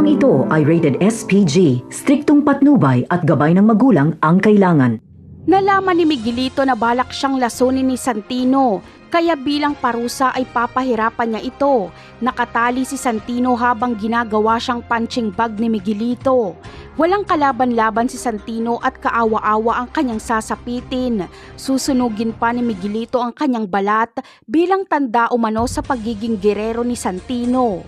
Programang ito ay rated SPG, striktong patnubay at gabay ng magulang ang kailangan. Nalaman ni Miguelito na balak siyang lasunin ni Santino, kaya bilang parusa ay papahirapan niya ito. Nakatali si Santino habang ginagawa siyang punching bag ni Miguelito. Walang kalaban-laban si Santino at kaawa-awa ang kanyang sasapitin. Susunugin pa ni Miguelito ang kanyang balat bilang tanda umano sa pagiging gerero ni Santino.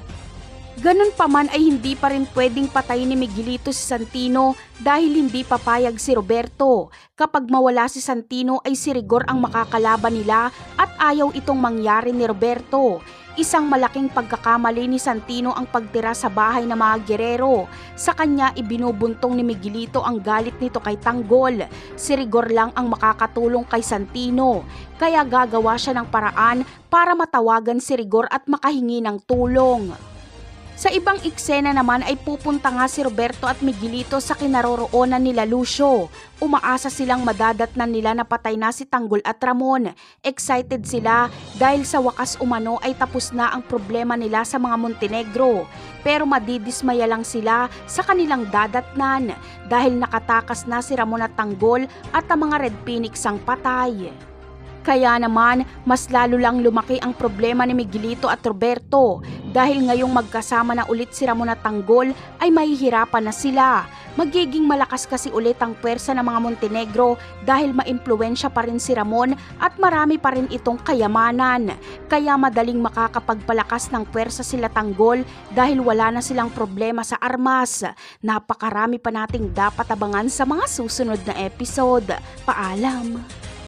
Ganun pa man ay hindi pa rin pwedeng patayin ni Miguelito si Santino dahil hindi papayag si Roberto. Kapag mawala si Santino ay si Rigor ang makakalaban nila at ayaw itong mangyari ni Roberto. Isang malaking pagkakamali ni Santino ang pagtira sa bahay ng mga gerero. Sa kanya ibinubuntong ni Miguelito ang galit nito kay Tanggol. Si Rigor lang ang makakatulong kay Santino. Kaya gagawa siya ng paraan para matawagan si Rigor at makahingi ng tulong. Sa ibang eksena naman ay pupunta nga si Roberto at Miguelito sa kinaroroonan nila Lucio. Umaasa silang madadatnan nila na patay na si Tanggol at Ramon. Excited sila dahil sa wakas umano ay tapos na ang problema nila sa mga Montenegro. Pero madidismaya lang sila sa kanilang dadatnan dahil nakatakas na si Ramon at Tanggol at ang mga Red Phoenix ang patay. Kaya naman, mas lalo lang lumaki ang problema ni Miguelito at Roberto dahil ngayong magkasama na ulit si Ramon at Tanggol ay mahihirapan na sila. Magiging malakas kasi ulit ang pwersa ng mga Montenegro dahil maimpluwensya pa rin si Ramon at marami pa rin itong kayamanan. Kaya madaling makakapagpalakas ng pwersa sila Tanggol dahil wala na silang problema sa armas. Napakarami pa nating dapat abangan sa mga susunod na episode. Paalam!